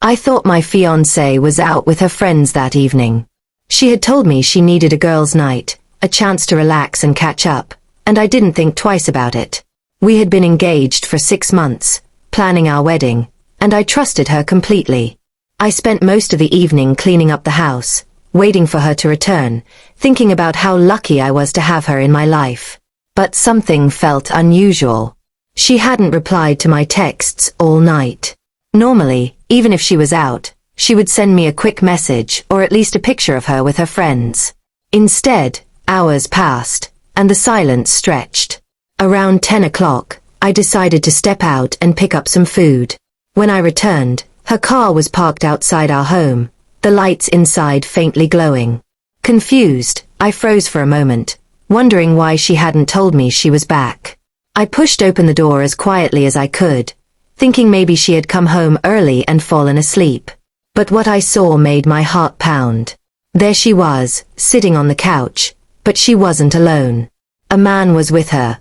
I thought my fiancée was out with her friends that evening. She had told me she needed a girls' night, a chance to relax and catch up, and I didn't think twice about it. We had been engaged for 6 months, planning our wedding, and I trusted her completely. I spent most of the evening cleaning up the house, waiting for her to return, thinking about how lucky I was to have her in my life. But something felt unusual. She hadn't replied to my texts all night. Normally, even if she was out, she would send me a quick message or at least a picture of her with her friends. Instead, hours passed, and the silence stretched. Around 10 o'clock, I decided to step out and pick up some food. When I returned, her car was parked outside our home, the lights inside faintly glowing. Confused, I froze for a moment, wondering why she hadn't told me she was back. I pushed open the door as quietly as I could, thinking maybe she had come home early and fallen asleep. But what I saw made my heart pound. There she was, sitting on the couch, but she wasn't alone. A man was with her.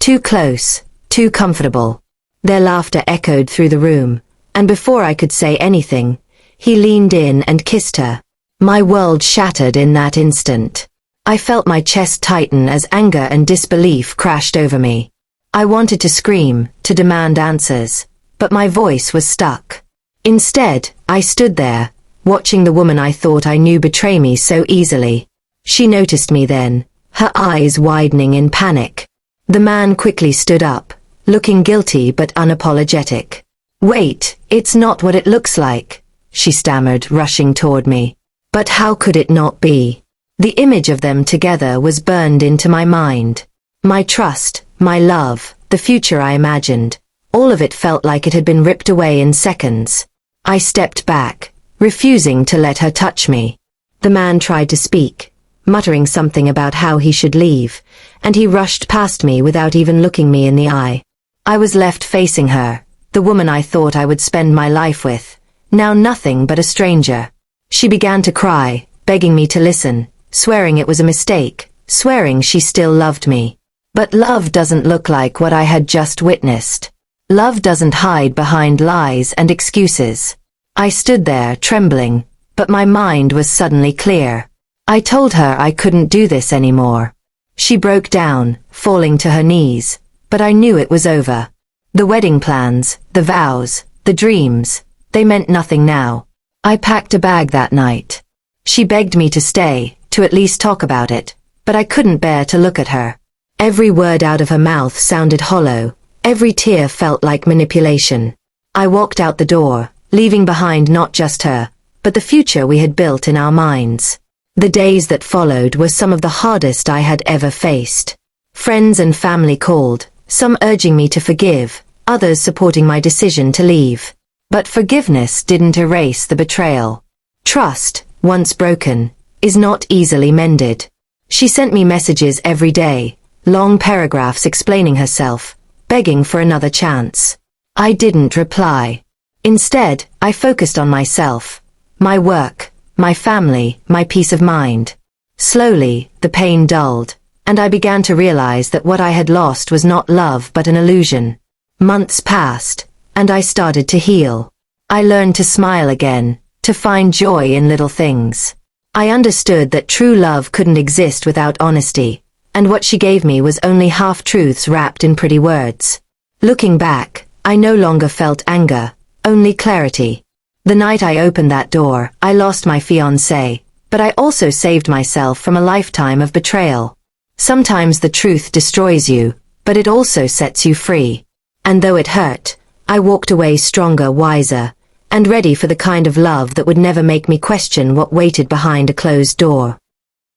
Too close, too comfortable. Their laughter echoed through the room, and before I could say anything, he leaned in and kissed her. My world shattered in that instant. I felt my chest tighten as anger and disbelief crashed over me. I wanted to scream, to demand answers, but my voice was stuck. Instead, I stood there, watching the woman I thought I knew betray me so easily. She noticed me then, her eyes widening in panic. The man quickly stood up, looking guilty but unapologetic. "Wait, it's not what it looks like," she stammered, rushing toward me. But how could it not be? The image of them together was burned into my mind. My trust, my love, the future I imagined, all of it felt like it had been ripped away in seconds. I stepped back, refusing to let her touch me. The man tried to speak, muttering something about how he should leave, and he rushed past me without even looking me in the eye. I was left facing her, the woman I thought I would spend my life with, now nothing but a stranger. She began to cry, begging me to listen, swearing it was a mistake, swearing she still loved me. But love doesn't look like what I had just witnessed. Love doesn't hide behind lies and excuses. I stood there, trembling, but my mind was suddenly clear. I told her I couldn't do this anymore. She broke down, falling to her knees, but I knew it was over. The wedding plans, the vows, the dreams, they meant nothing now. I packed a bag that night. She begged me to stay, to at least talk about it, but I couldn't bear to look at her. Every word out of her mouth sounded hollow, every tear felt like manipulation. I walked out the door, leaving behind not just her, but the future we had built in our minds. The days that followed were some of the hardest I had ever faced. Friends and family called, some urging me to forgive, others supporting my decision to leave. But forgiveness didn't erase the betrayal. Trust, once broken, is not easily mended. She sent me messages every day, long paragraphs explaining herself, begging for another chance. I didn't reply. Instead, I focused on myself, my work, my family, my peace of mind. Slowly, the pain dulled, and I began to realize that what I had lost was not love but an illusion. Months passed, and I started to heal. I learned to smile again, to find joy in little things. I understood that true love couldn't exist without honesty, and what she gave me was only half-truths wrapped in pretty words. Looking back, I no longer felt anger, only clarity. The night I opened that door, I lost my fiancé, but I also saved myself from a lifetime of betrayal. Sometimes the truth destroys you, but it also sets you free. And though it hurt, I walked away stronger, wiser, and ready for the kind of love that would never make me question what waited behind a closed door.